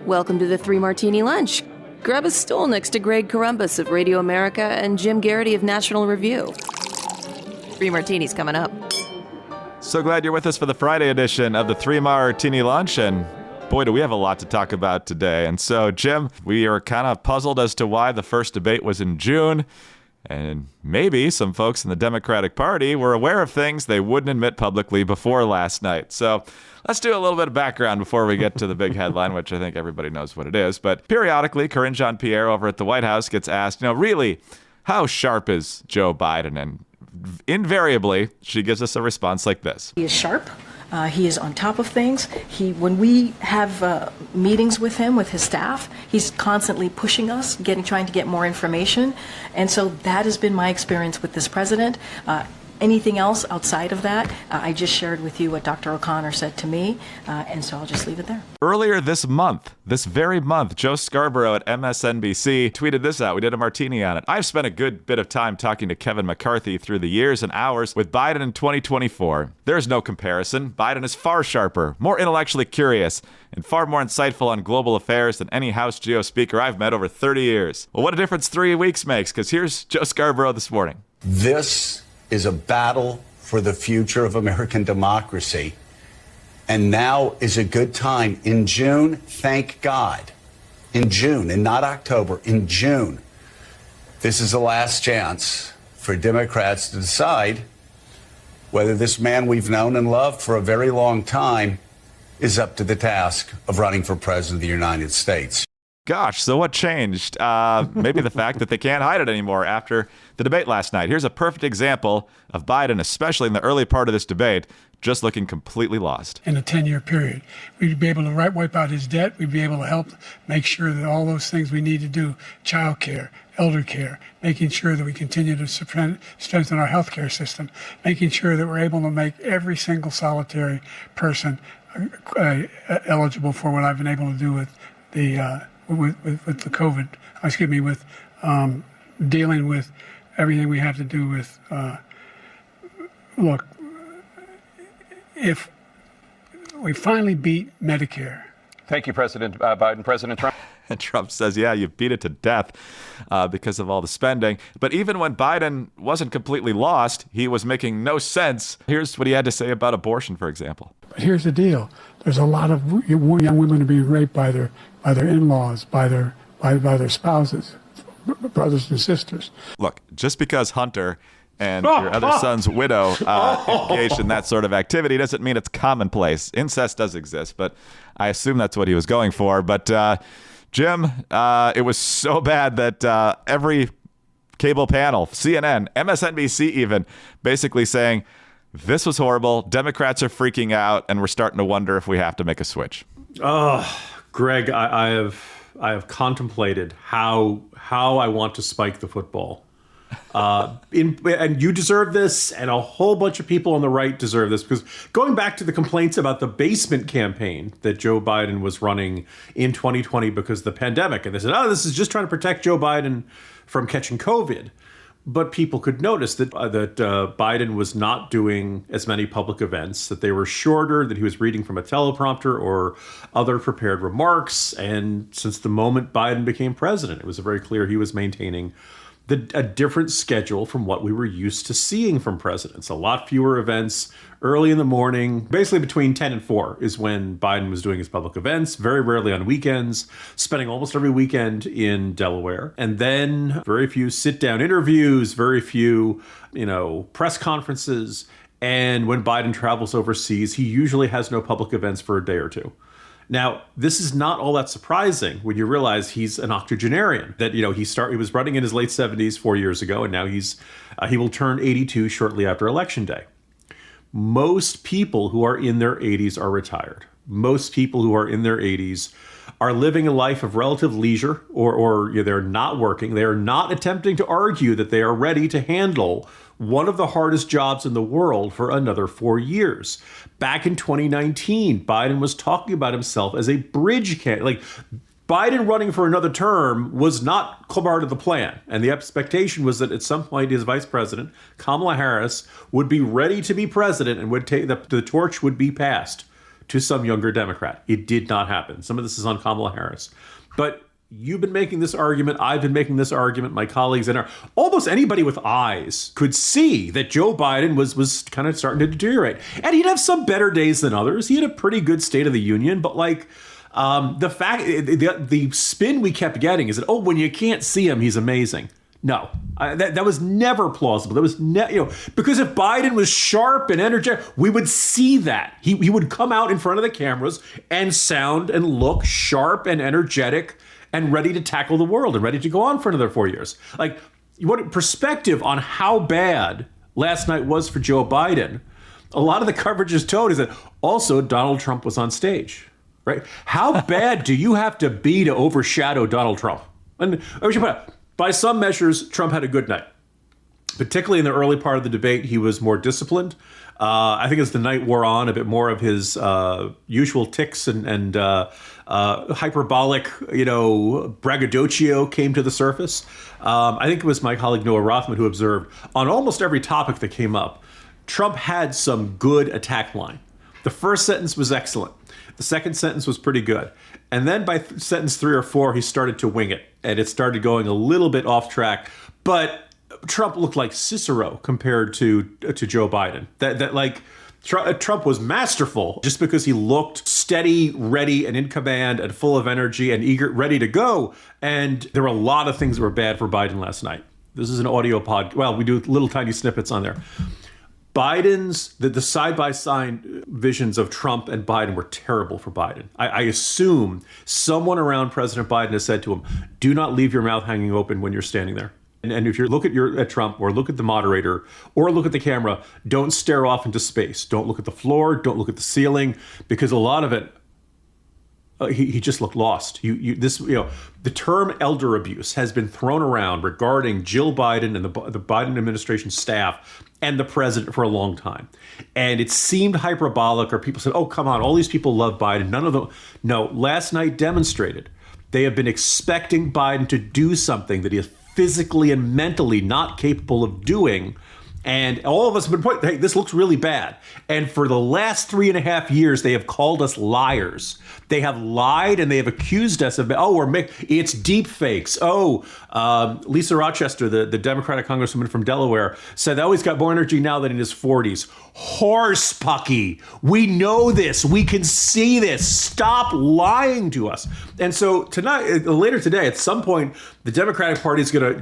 Welcome to the Three Martini Lunch. Grab a stool next to Greg Columbus of Radio America and Jim Garrity of National Review. Three Martinis coming up. So glad you're with us for the Friday edition of the Three Martini Lunch, and boy, do we have a lot to talk about today. And so, Jim, we are kind of puzzled as to why the first debate was in June, and maybe some folks in the Democratic Party were aware of things they wouldn't admit publicly before last night. So let's do a little bit of background before we get to the big headline, which I think everybody knows what it is. But periodically, Karine Jean-Pierre over at the White House gets asked, really, how sharp is Joe Biden? And invariably, she gives us a response like this. He is sharp. He is on top of things. When we have meetings with him, with his staff, he's constantly pushing us, trying to get more information. And so that has been my experience with this president. Anything else outside of that, I just shared with you what Dr. O'Connor said to me, and so I'll just leave it there. Earlier this very month, Joe Scarborough at MSNBC tweeted this out. We did a martini on it. I've spent a good bit of time talking to Kevin McCarthy through the years and hours with Biden in 2024. There's no comparison. Biden is far sharper, more intellectually curious, and far more insightful on global affairs than any House GO speaker I've met over 30 years. Well, what a difference 3 weeks makes, because here's Joe Scarborough this morning. This is a battle for the future of American democracy. And now is a good time. In June, thank God, in June, and not October, in June, this is the last chance for Democrats to decide whether this man we've known and loved for a very long time is up to the task of running for president of the United States. Gosh, so what changed? Maybe the fact that they can't hide it anymore after the debate last night. Here's a perfect example of Biden, especially in the early part of this debate, just looking completely lost. In a 10-year period, we'd be able to wipe out his debt. We'd be able to help make sure that all those things we need to do, child care, elder care, making sure that we continue to strengthen our healthcare system, making sure that we're able to make every single solitary person eligible for what I've been able to do with the with the COVID, with dealing with everything we have to do with, look, if we finally beat Medicare. Thank you, President Biden. President Trump. And Trump says, yeah, you beat it to death because of all the spending. But even when Biden wasn't completely lost, he was making no sense. Here's what he had to say about abortion, for example. But here's the deal. There's a lot of young women are being raped by their in-laws, by their spouses, brothers and sisters. Look, just because Hunter and your other son's widow engaged in that sort of activity doesn't mean it's commonplace. Incest does exist, but I assume that's what he was going for. But Jim, it was so bad that every cable panel, CNN, MSNBC even, basically saying, this was horrible, Democrats are freaking out, and we're starting to wonder if we have to make a switch. Greg, I have contemplated how I want to spike the football. And you deserve this, and a whole bunch of people on the right deserve this, because going back to the complaints about the basement campaign that Joe Biden was running in 2020 because of the pandemic, and they said, this is just trying to protect Joe Biden from catching COVID. But people could notice that Biden was not doing as many public events, that they were shorter, that he was reading from a teleprompter or other prepared remarks. And since the moment Biden became president, it was very clear he was maintaining a different schedule from what we were used to seeing from presidents. A lot fewer events early in the morning. Basically between 10 and 4 is when Biden was doing his public events, very rarely on weekends, spending almost every weekend in Delaware. And then very few sit-down interviews, very few, press conferences. And when Biden travels overseas, he usually has no public events for a day or two. Now, this is not all that surprising when you realize he's an octogenarian, that, he was running in his late 70s 4 years ago, and now he will turn 82 shortly after Election Day. Most people who are in their 80s are retired. Most people who are in their 80s are living a life of relative leisure, or they're not working. They are not attempting to argue that they are ready to handle one of the hardest jobs in the world for another 4 years. Back in 2019, Biden was talking about himself as a bridge candidate. Biden running for another term was not part of the plan. And the expectation was that at some point his vice president, Kamala Harris, would be ready to be president and would take the torch would be passed to some younger Democrat. It did not happen. Some of this is on Kamala Harris. But you've been making this argument. I've been making this argument. My colleagues and almost anybody with eyes could see that Joe Biden was kind of starting to deteriorate. And he'd have some better days than others. He had a pretty good State of the Union. But like the spin we kept getting is that, oh, when you can't see him, he's amazing. No, that was never plausible. That was because if Biden was sharp and energetic, we would see that. He would come out in front of the cameras and sound and look sharp and energetic and ready to tackle the world and ready to go on for another 4 years. Like, what perspective on how bad last night was for Joe Biden, a lot of the coverage is told is that also Donald Trump was on stage, right? How bad do you have to be to overshadow Donald Trump? And by some measures, Trump had a good night. Particularly in the early part of the debate, he was more disciplined. I think as the night wore on, a bit more of his usual tics and hyperbolic, braggadocio came to the surface. I think it was my colleague Noah Rothman who observed on almost every topic that came up, Trump had some good attack line. The first sentence was excellent. The second sentence was pretty good. And then by sentence 3 or 4, he started to wing it. And it started going a little bit off track. But Trump looked like Cicero compared to Joe Biden. Trump was masterful just because he looked steady, ready, and in command, and full of energy and eager, ready to go. And there were a lot of things that were bad for Biden last night. This is an audio pod. Well, we do little tiny snippets on there. The side-by-side visions of Trump and Biden were terrible for Biden. I assume someone around President Biden has said to him, do not leave your mouth hanging open when you're standing there. And if you look at Trump or look at the moderator or look at the camera, don't stare off into space. Don't look at the floor. Don't look at the ceiling, because a lot of it, he just looked lost. The term elder abuse has been thrown around regarding Jill Biden and the Biden administration staff and the president for a long time. And it seemed hyperbolic, or people said, oh, come on, all these people love Biden. None of them. No, last night demonstrated they have been expecting Biden to do something that he is physically and mentally not capable of doing. And all of us have been pointing, hey, this looks really bad. And for the last 3.5 years, they have called us liars. They have lied and they have accused us of, it's deep fakes. Lisa Rochester, the Democratic Congresswoman from Delaware, said, he's got more energy now than in his 40s. Horse pucky. We know this. We can see this. Stop lying to us. And so tonight, later today, at some point, the Democratic Party is gonna,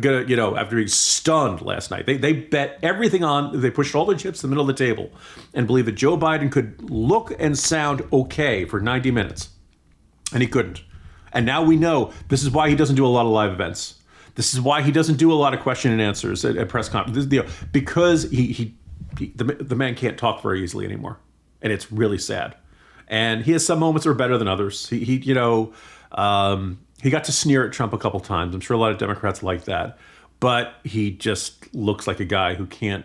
after being stunned last night, they bet everything on, they pushed all their chips in the middle of the table and believed that Joe Biden could look and sound okay for 90 minutes. And he couldn't. And now we know this is why he doesn't do a lot of live events. This is why he doesn't do a lot of question and answers at press conferences. Because the man can't talk very easily anymore. And it's really sad. And he has some moments that are better than others. He got to sneer at Trump a couple times. I'm sure a lot of Democrats like that. But he just looks like a guy who can't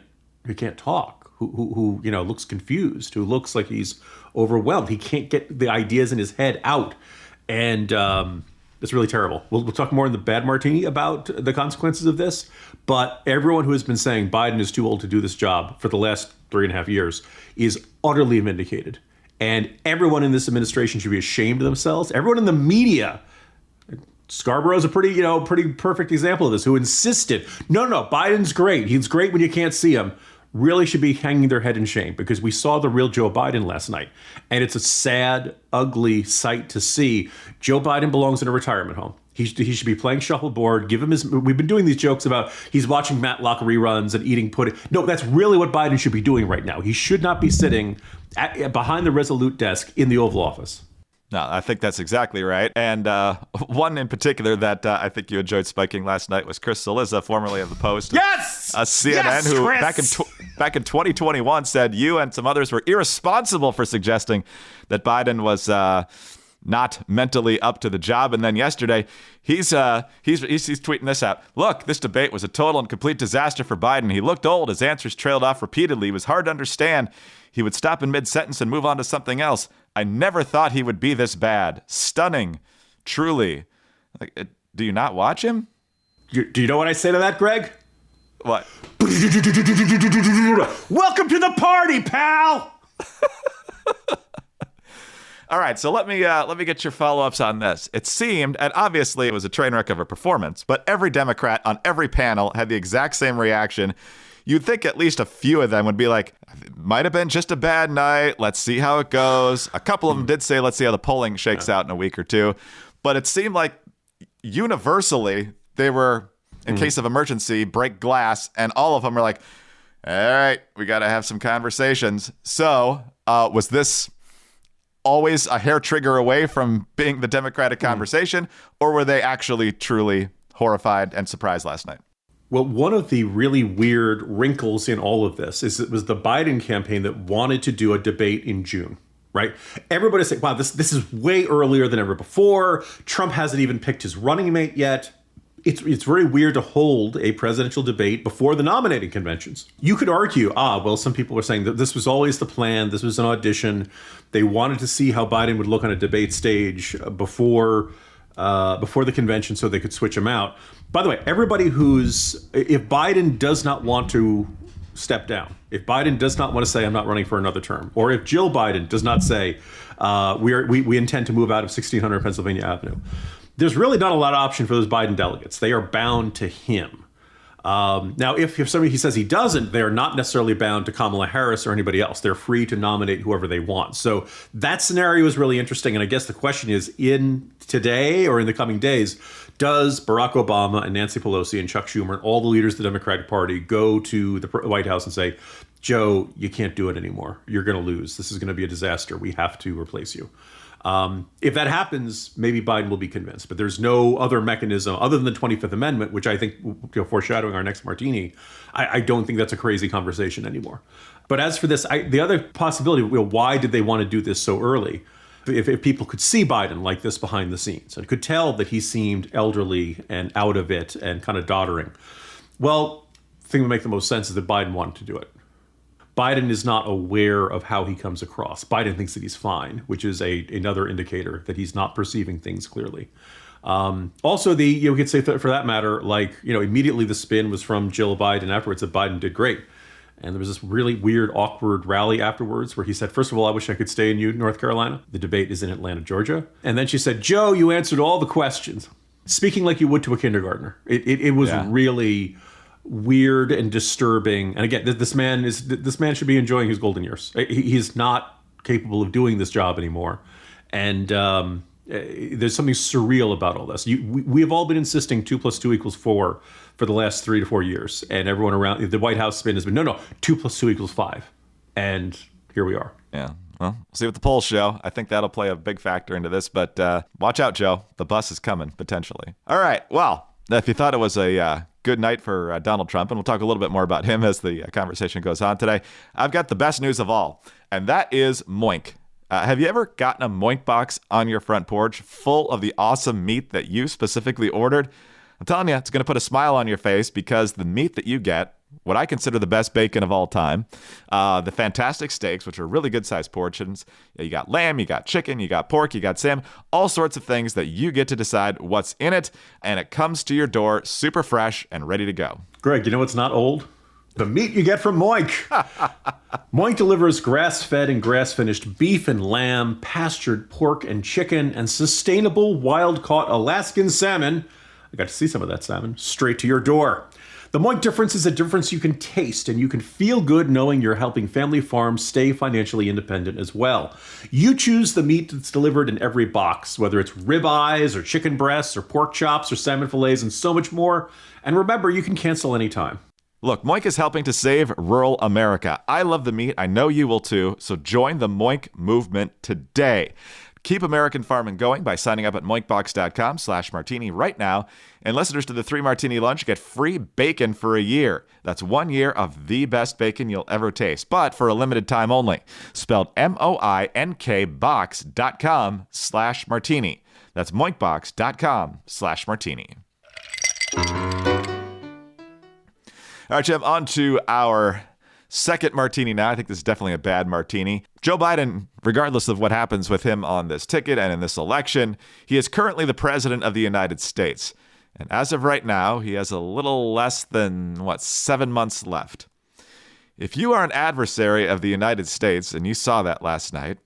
talk, who looks confused, who looks like he's overwhelmed. He can't get the ideas in his head out. And it's really terrible. We'll talk more in the Bad Martini about the consequences of this. But everyone who has been saying Biden is too old to do this job for the last 3.5 years is utterly vindicated. And everyone in this administration should be ashamed of themselves. Everyone in the media, Scarborough is a pretty perfect example of this, who insisted, no, Biden's great. He's great when you can't see him. Really should be hanging their head in shame, because we saw the real Joe Biden last night. And it's a sad, ugly sight to see. Joe Biden belongs in a retirement home. He should be playing shuffleboard. Give him we've been doing these jokes about he's watching Matlock reruns and eating pudding. No, that's really what Biden should be doing right now. He should not be sitting behind the Resolute desk in the Oval Office. No, I think that's exactly right. And one in particular that I think you enjoyed spiking last night was Chris Cillizza, formerly of the Post. Yes! CNN, yes, who Chris! back in 2021 said you and some others were irresponsible for suggesting that Biden was not mentally up to the job. And then yesterday, he's tweeting this out. Look, this debate was a total and complete disaster for Biden. He looked old. His answers trailed off repeatedly. It was hard to understand. He would stop in mid-sentence and move on to something else. I never thought he would be this bad. Stunning. Truly. Do you not watch him? Do you know what I say to that, Greg? What? Welcome to the party, pal! All right, so let me get your follow-ups on this. It seemed, and obviously it was a train wreck of a performance, but every Democrat on every panel had the exact same reaction. You'd think at least a few of them would be like, it might have been just a bad night. Let's see how it goes. A couple of them did say, let's see how the polling shakes out in a week or two. But it seemed like universally they were, in case of emergency, break glass, and all of them were like, all right, we got to have some conversations. So was this always a hair trigger away from being the Democratic conversation, or were they actually truly horrified and surprised last night? Well, one of the really weird wrinkles in all of this is it was the Biden campaign that wanted to do a debate in June, right? Everybody's saying, wow, this is way earlier than ever before. Trump hasn't even picked his running mate yet. It's very weird to hold a presidential debate before the nominating conventions. You could argue, well, some people were saying that this was always the plan. This was an audition. They wanted to see how Biden would look on a debate stage before the convention so they could switch him out. By the way, everybody if Biden does not want to step down, if Biden does not want to say, I'm not running for another term, or if Jill Biden does not say, we intend to move out of 1600 Pennsylvania Avenue, there's really not a lot of option for those Biden delegates. They are bound to him. Now, if somebody he says he doesn't, they're not necessarily bound to Kamala Harris or anybody else. They're free to nominate whoever they want. So that scenario is really interesting. And I guess the question is, in today or in the coming days, does Barack Obama and Nancy Pelosi and Chuck Schumer and all the leaders of the Democratic Party go to the White House and say, Joe, you can't do it anymore. You're going to lose. This is going to be a disaster. We have to replace you. If that happens, maybe Biden will be convinced. But there's no other mechanism other than the 25th Amendment, which I think, foreshadowing our next martini, I don't think that's a crazy conversation anymore. But as for this, the other possibility, why did they want to do this so early? If people could see Biden like this behind the scenes and could tell that he seemed elderly and out of it and kind of doddering, well, the thing that would make the most sense is that Biden wanted to do it. Biden is not aware of how he comes across. Biden thinks that he's fine, which is another indicator that he's not perceiving things clearly. Also, you could say for that matter, immediately the spin was from Jill Biden afterwards that Biden did great. And there was this really weird, awkward rally afterwards where he said, first of all, I wish I could stay in North Carolina. The debate is in Atlanta, Georgia. And then she said, Joe, you answered all the questions. Speaking like you would to a kindergartner. It was really weird and disturbing. And again, this man should be enjoying his golden years. He's not capable of doing this job anymore. And there's something surreal about all this. We have all been insisting 2 + 2 = 4 for the last 3 to 4 years. And everyone around the White House spin has been, no, 2 + 2 = 5. And here we are. Yeah. Well, we'll see what the polls show. I think that'll play a big factor into this. But watch out, Joe. The bus is coming, potentially. All right. Well, if you thought it was a good night for Donald Trump, and we'll talk a little bit more about him as the conversation goes on today, I've got the best news of all, and that is Moink. Have you ever gotten a Moink box on your front porch full of the awesome meat that you specifically ordered? I'm telling you, it's going to put a smile on your face because the meat that you get, what I consider the best bacon of all time, the fantastic steaks, which are really good-sized portions. You got lamb, you got chicken, you got pork, you got salmon, all sorts of things that you get to decide what's in it, and it comes to your door super fresh and ready to go. Greg, you know what's not old? The meat you get from Moink. Moink delivers grass-fed and grass-finished beef and lamb, pastured pork and chicken, and sustainable wild-caught Alaskan salmon. I got to see some of that salmon straight to your door. The Moink difference is a difference you can taste, and you can feel good knowing you're helping family farms stay financially independent as well. You choose the meat that's delivered in every box, whether it's ribeyes or chicken breasts or pork chops or salmon fillets and so much more. And remember, you can cancel anytime. Look, Moink is helping to save rural America. I love the meat. I know you will too. So join the Moink movement today. Keep American farming going by signing up at moinkbox.com/martini right now. And listeners to the 3 Martini Lunch get free bacon for a year. That's 1 year of the best bacon you'll ever taste, but for a limited time only. Spelled MOINK box.com/martini. That's moinkbox.com/martini. All right, Jim, on to our second martini now. I think this is definitely a bad martini. Joe Biden, regardless of what happens with him on this ticket and in this election, he is currently the president of the United States. And as of right now, he has a little less than, 7 months left. If you are an adversary of the United States, and you saw that last night,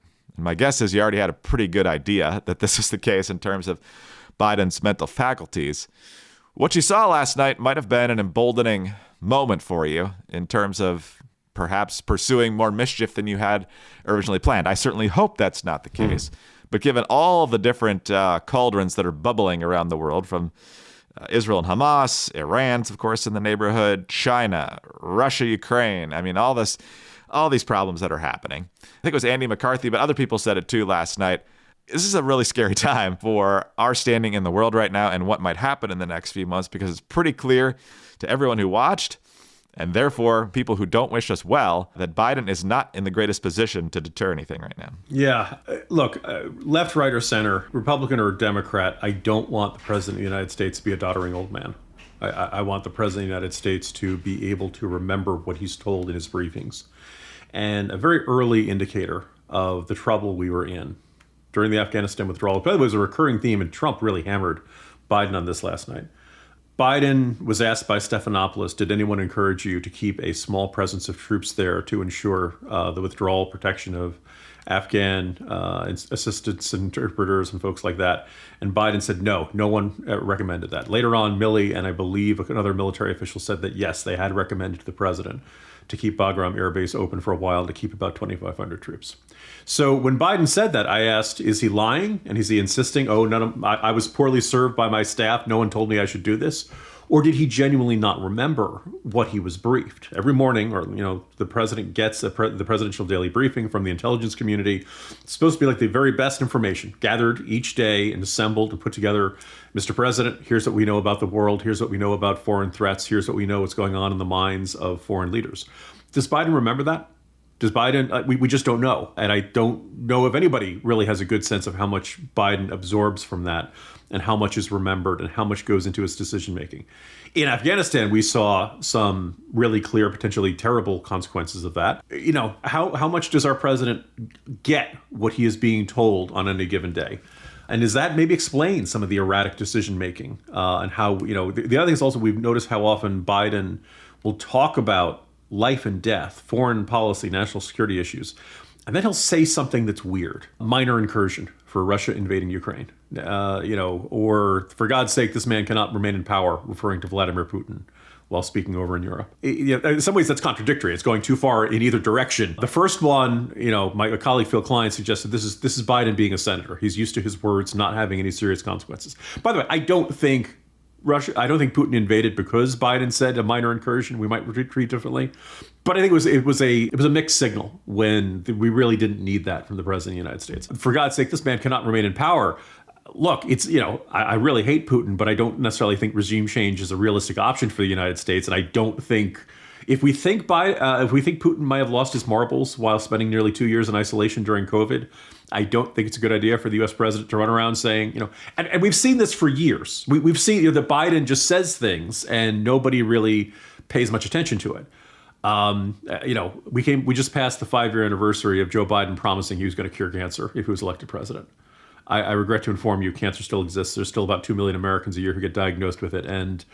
My guess is you already had a pretty good idea that this is the case in terms of Biden's mental faculties. What you saw last night might have been an emboldening moment for you in terms of perhaps pursuing more mischief than you had originally planned. I certainly hope that's not the case. But given all the different cauldrons that are bubbling around the world, from Israel and Hamas, Iran's, of course, in the neighborhood, China, Russia, Ukraine, I mean, all these problems that are happening. I think it was Andy McCarthy, but other people said it too last night. This is a really scary time for our standing in the world right now and what might happen in the next few months, because it's pretty clear to everyone who watched, and therefore people who don't wish us well, that Biden is not in the greatest position to deter anything right now. Yeah. Look, left, right, or center, Republican or Democrat, I don't want the president of the United States to be a doddering old man. I want the president of the United States to be able to remember what he's told in his briefings. And a very early indicator of the trouble we were in during the Afghanistan withdrawal, by the way, was a recurring theme, and Trump really hammered Biden on this last night. Biden was asked by Stephanopoulos, did anyone encourage you to keep a small presence of troops there to ensure the withdrawal protection of Afghan assistants, interpreters, and folks like that? And Biden said, no one recommended that. Later on, Milley and I believe another military official said that, yes, they had recommended to the president to keep Bagram Air Base open for a while, to keep about 2,500 troops. So when Biden said that, I asked, is he lying? And is he insisting, I was poorly served by my staff, no one told me I should do this? Or did he genuinely not remember what he was briefed? Every morning, the president gets the presidential daily briefing from the intelligence community. It's supposed to be like the very best information gathered each day and assembled and put together. Mr. President, here's what we know about the world. Here's what we know about foreign threats. Here's what we know what's going on in the minds of foreign leaders. Does Biden remember that? Does Biden? We just don't know. And I don't know if anybody really has a good sense of how much Biden absorbs from that and how much is remembered and how much goes into his decision making. In Afghanistan, we saw some really clear, potentially terrible consequences of that. How much does our president get what he is being told on any given day? And does that maybe explain some of the erratic decision making and how, the other thing is also we've noticed how often Biden will talk about life and death, foreign policy, national security issues, and then he'll say something that's weird. Minor incursion for Russia invading Ukraine, or for God's sake, this man cannot remain in power, referring to Vladimir Putin while speaking over in Europe. In some ways, that's contradictory. It's going too far in either direction. The first one, my colleague Phil Klein suggested this is Biden being a senator. He's used to his words not having any serious consequences. By the way, I don't think Putin invaded because Biden said a minor incursion. We might treat differently, but I think it was a mixed signal when we really didn't need that from the president of the United States. For God's sake, this man cannot remain in power. Look, I really hate Putin, but I don't necessarily think regime change is a realistic option for the United States, and I don't think. If we think Putin might have lost his marbles while spending nearly 2 years in isolation during COVID, I don't think it's a good idea for the U.S. president to run around saying, and we've seen this for years. We've seen that Biden just says things and nobody really pays much attention to it. We just passed the 5-year anniversary of Joe Biden promising he was going to cure cancer if he was elected president. I regret to inform you, cancer still exists. There's still about 2 million Americans a year who get diagnosed with it, and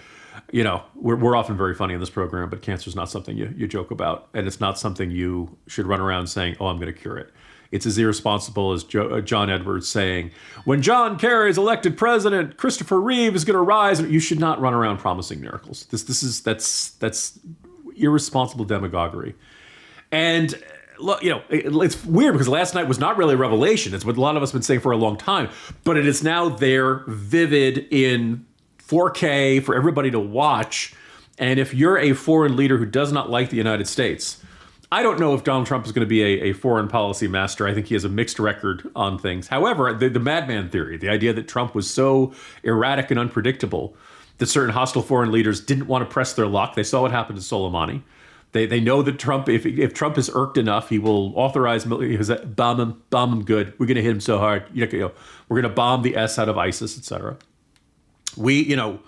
we're often very funny in this program, but cancer is not something you joke about, and it's not something you should run around saying, I'm going to cure it. It's as irresponsible as John Edwards saying, when John Kerry is elected president, Christopher Reeve is going to rise. You should not run around promising miracles. That's irresponsible demagoguery. And look, it's weird because last night was not really a revelation. It's what a lot of us have been saying for a long time, but it is now there, vivid in 4K for everybody to watch. And if you're a foreign leader who does not like the United States, I don't know if Donald Trump is going to be a foreign policy master. I think he has a mixed record on things. However, the madman theory, the idea that Trump was so erratic and unpredictable that certain hostile foreign leaders didn't want to press their luck. They saw what happened to Soleimani. They know that Trump, if Trump is irked enough, he will authorize bomb him good. We're going to hit him so hard. We're going to bomb the S out of ISIS, etc. Then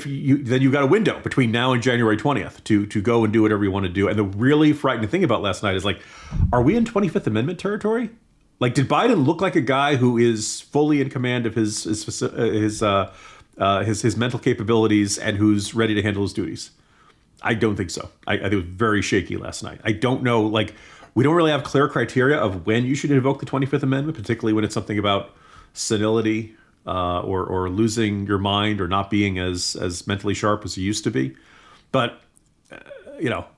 you've got a window between now and January 20th to go and do whatever you want to do. And the really frightening thing about last night is are we in 25th Amendment territory? Did Biden look like a guy who is fully in command of his mental capabilities and who's ready to handle his duties? I don't think so. I think it was very shaky last night. I don't know. We don't really have clear criteria of when you should invoke the 25th Amendment, particularly when it's something about senility or losing your mind or not being as mentally sharp as you used to be. But,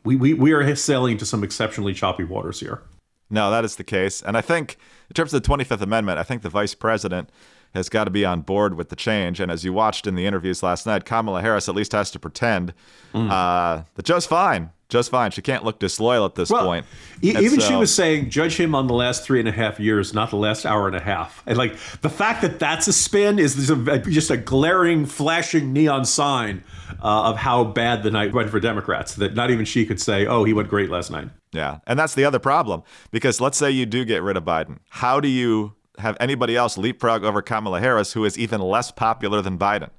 we are sailing into some exceptionally choppy waters here. No, that is the case. And I think in terms of the 25th Amendment, I think the vice president has got to be on board with the change. And as you watched in the interviews last night, Kamala Harris at least has to pretend that Joe's fine. Joe's fine. She can't look disloyal at this point. Even she was saying, judge him on the last 3.5 years, not the last hour and a half. And like the fact that that's a spin is just a glaring, flashing neon sign of how bad the night went for Democrats, that not even she could say, oh, he went great last night. Yeah. And that's the other problem, because let's say you do get rid of Biden. How do you have anybody else leapfrog over Kamala Harris, who is even less popular than Biden?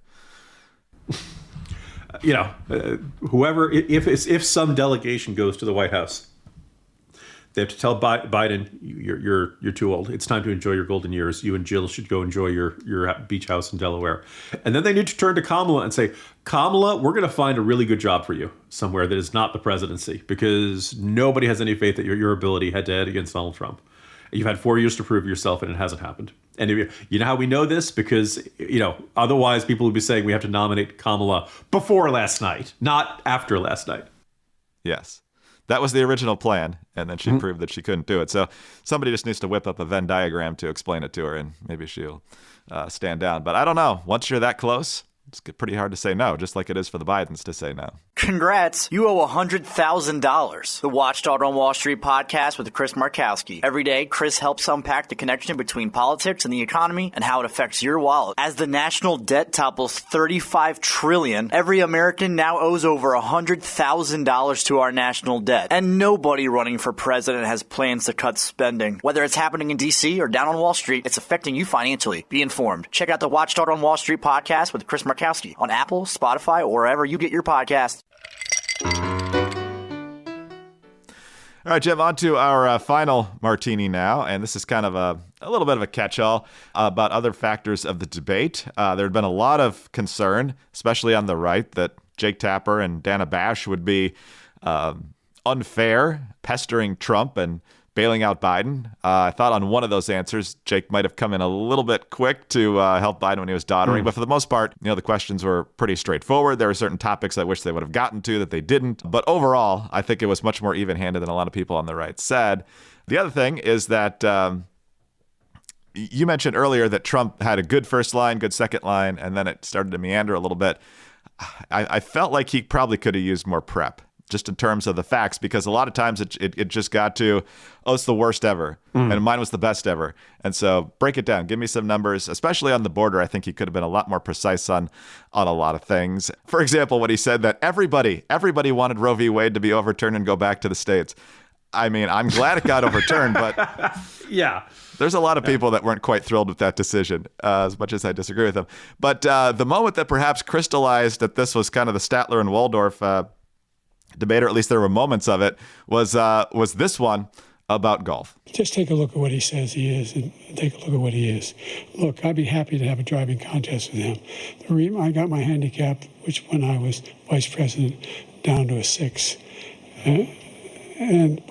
Whoever, if some delegation goes to the White House, they have to tell Biden, you're too old. It's time to enjoy your golden years. You and Jill should go enjoy your beach house in Delaware. And then they need to turn to Kamala and say, Kamala, we're going to find a really good job for you somewhere that is not the presidency, because nobody has any faith that your ability head-to-head against Donald Trump. You've had 4 years to prove yourself, and it hasn't happened. And you know how we know this? Because, otherwise people would be saying we have to nominate Kamala before last night, not after last night. Yes. That was the original plan, and then she proved that she couldn't do it. So somebody just needs to whip up a Venn diagram to explain it to her, and maybe she'll stand down. But I don't know. Once you're that close, it's pretty hard to say no, just like it is for the Bidens to say no. Congrats, you owe $100,000. The Watchdog on Wall Street podcast with Chris Markowski. Every day, Chris helps unpack the connection between politics and the economy and how it affects your wallet. As the national debt topples $35 trillion, every American now owes over $100,000 to our national debt. And nobody running for president has plans to cut spending. Whether it's happening in D.C. or down on Wall Street, it's affecting you financially. Be informed. Check out the Watchdog on Wall Street podcast with Chris Markowski on Apple, Spotify, or wherever you get your podcasts. All right, Jim, on to our final martini now. And this is kind of a little bit of a catch-all about other factors of the debate. There had been a lot of concern, especially on the right, that Jake Tapper and Dana Bash would be unfair, pestering Trump and bailing out Biden. I thought on one of those answers, Jake might have come in a little bit quick to help Biden when he was doddering. But for the most part, the questions were pretty straightforward. There were certain topics I wish they would have gotten to that they didn't. But overall, I think it was much more even-handed than a lot of people on the right said. The other thing is that you mentioned earlier that Trump had a good first line, good second line, and then it started to meander a little bit. I felt like he probably could have used more prep, just in terms of the facts, because a lot of times it just got to, oh, it's the worst ever, and mine was the best ever. And so break it down. Give me some numbers, especially on the border. I think he could have been a lot more precise on a lot of things. For example, when he said that everybody wanted Roe v. Wade to be overturned and go back to the states. I mean, I'm glad it got overturned, but yeah, there's a lot of people that weren't quite thrilled with that decision, as much as I disagree with them. But the moment that perhaps crystallized that this was kind of the Statler and Waldorf debate, or at least there were moments of it, was this one about golf. Just take a look at what he says he is, and take a look at what he is. Look, I'd be happy to have a driving contest with him. The reason I got my handicap, which when I was vice president, down to a 6.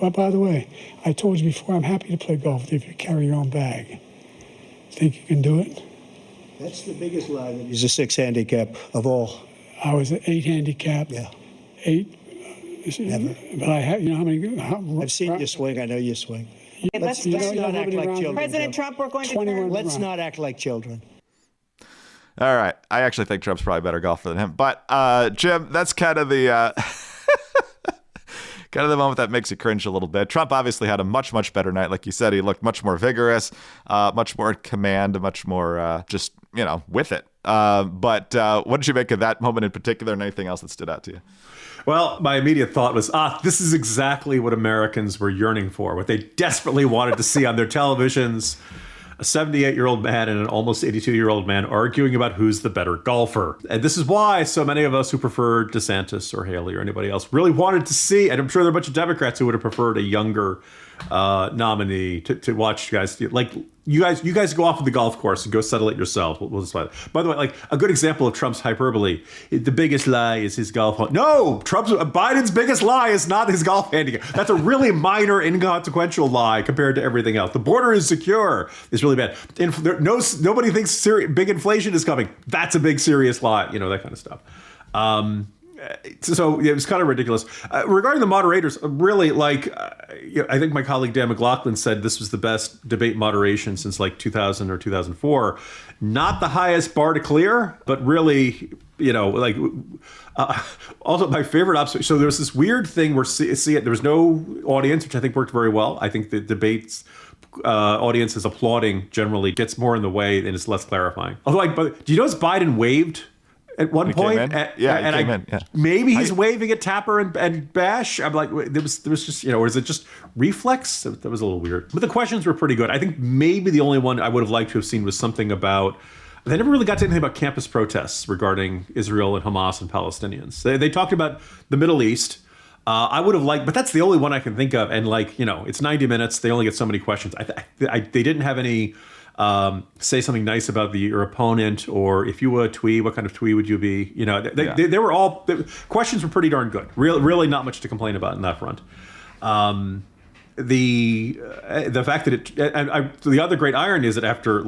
But by the way, I told you before, I'm happy to play golf if you carry your own bag. Think you can do it? That's the biggest lie, that he's a 6 handicap of all. I was an 8 handicap. Yeah. 8. Never. But I have, how many? I've seen you swing. I know you swing. Let's not act like children. President Trump, we're going to turn. Let's not act like children. All right. I actually think Trump's probably a better golfer than him. But, Jim, that's kind of the kind of the moment that makes you cringe a little bit. Trump obviously had a much, much better night. Like you said, he looked much more vigorous, much more in command, much more just, with it. But what did you make of that moment in particular, and anything else that stood out to you? Well, my immediate thought was, this is exactly what Americans were yearning for, what they desperately wanted to see on their televisions. A 78-year-old man and an almost 82-year-old man arguing about who's the better golfer. And this is why so many of us who preferred DeSantis or Haley or anybody else really wanted to see, and I'm sure there are a bunch of Democrats who would have preferred a younger, nominee to watch you guys. Like you guys go off of the golf course and go settle it yourself. We'll just, by the way, like a good example of Trump's hyperbole, the biggest lie is his golf. No, Biden's biggest lie is not his golf handicap. That's a really minor, inconsequential lie compared to everything else. The border is secure. It's really bad. Nobody thinks big inflation is coming. That's a big serious lie. That kind of stuff. So it was kind of ridiculous. Regarding the moderators, really, I think my colleague Dan McLaughlin said this was the best debate moderation since 2000 or 2004. Not the highest bar to clear, but really, also my favorite observation. So there was this weird thing where there was no audience, which I think worked very well. I think the debates audience is applauding generally gets more in the way and it's less clarifying. Although, do you notice Biden waved at one point? Maybe he's waving at Tapper and Bash. I'm like, there was just, or is it just reflex? That was a little weird. But the questions were pretty good. I think maybe the only one I would have liked to have seen was something about, they never really got to anything about campus protests regarding Israel and Hamas and Palestinians. They talked about the Middle East. I would have liked, but that's the only one I can think of. And it's 90 minutes. They only get so many questions. They didn't have any say something nice about your opponent, or if you were a twee, what kind of twee would you be? They were all, the questions were pretty darn good. Really not much to complain about in that front. The fact that the other great irony is that after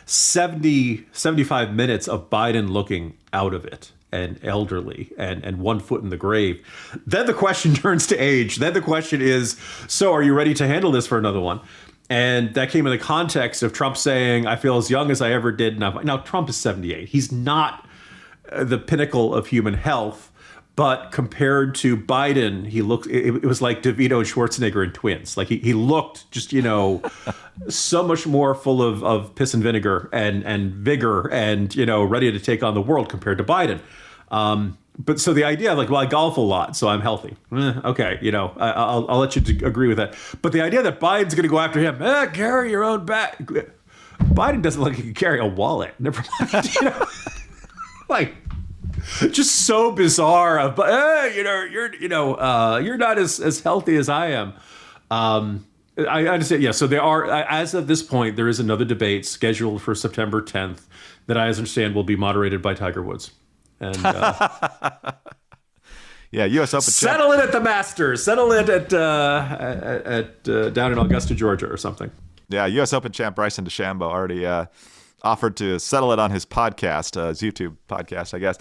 75 minutes of Biden looking out of it and elderly and 1 foot in the grave, then the question turns to age. Then the question is, so are you ready to handle this for another one? And that came in the context of Trump saying, I feel as young as I ever did. Now, Trump is 78. He's not the pinnacle of human health. But compared to Biden, he looked, it was like DeVito and Schwarzenegger in Twins. Like he looked just, so much more full of piss and vinegar and vigor and, ready to take on the world compared to Biden. But so the idea of I golf a lot, so I'm healthy. Okay, I'll let you agree with that. But the idea that Biden's going to go after him, carry your own bag. Biden doesn't look like he can carry a wallet. Never mind. Just so bizarre. But you're not as healthy as I am. I understand. Yeah. So there are, as of this point, there is another debate scheduled for September 10th that I understand will be moderated by Tiger Woods. And U.S. Open. Settle it at the Masters. Settle it at down in Augusta, Georgia, or something. Yeah, U.S. Open champ Bryson DeChambeau already offered to settle it on his podcast, his YouTube podcast, I guess.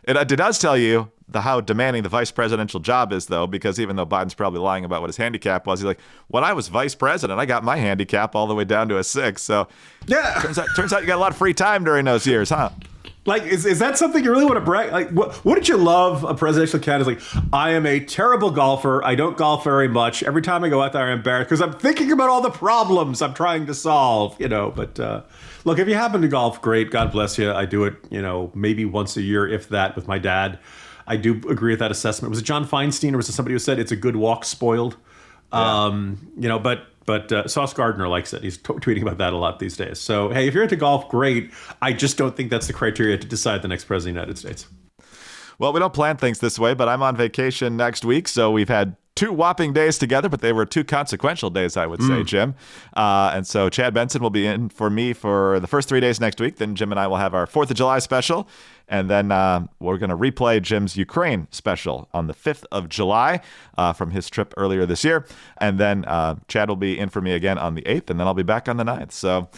It does tell you how demanding the vice presidential job is, though, because even though Biden's probably lying about what his handicap was, he's like, when I was vice president, I got my handicap all the way down to a 6. So yeah, turns out you got a lot of free time during those years, huh? Is that something you really want to brag? Wouldn't you love a presidential candidate? I am a terrible golfer. I don't golf very much. Every time I go out there, I'm embarrassed because I'm thinking about all the problems I'm trying to solve. But look, if you happen to golf, great. God bless you. I do it, maybe once a year, if that, with my dad. I do agree with that assessment. Was it John Feinstein or was it somebody who said it's a good walk spoiled? Yeah. But Sauce Gardner likes it. He's tweeting about that a lot these days. So, hey, if you're into golf, great. I just don't think that's the criteria to decide the next president of the United States. Well, we don't plan things this way, but I'm on vacation next week. So we've had 2 whopping days together, but they were 2 consequential days, I would say, Jim. And so Chad Benson will be in for me for the first 3 days next week. Then Jim and I will have our 4th of July special. And then we're going to replay Jim's Ukraine special on the 5th of July from his trip earlier this year. And then Chad will be in for me again on the 8th, and then I'll be back on the 9th. So,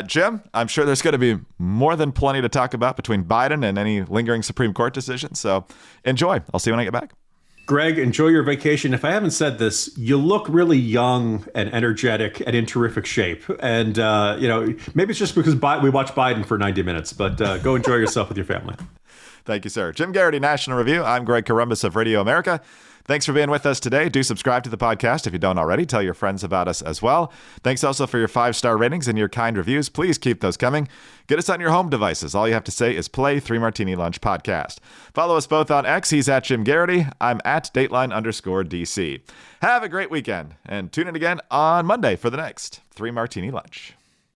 Jim, I'm sure there's going to be more than plenty to talk about between Biden and any lingering Supreme Court decisions. So enjoy. I'll see you when I get back. Greg, enjoy your vacation. If I haven't said this, you look really young and energetic and in terrific shape. And, maybe it's just because we watched Biden for 90 minutes, but go enjoy yourself with your family. Thank you, sir. Jim Garrity, National Review. I'm Greg Corombos of Radio America. Thanks for being with us today. Do subscribe to the podcast if you don't already. Tell your friends about us as well. Thanks also for your 5-star ratings and your kind reviews. Please keep those coming. Get us on your home devices. All you have to say is play 3 Martini Lunch Podcast. Follow us both on X. He's at Jim Garrity. I'm at Dateline_DC. Have a great weekend and tune in again on Monday for the next 3 Martini Lunch.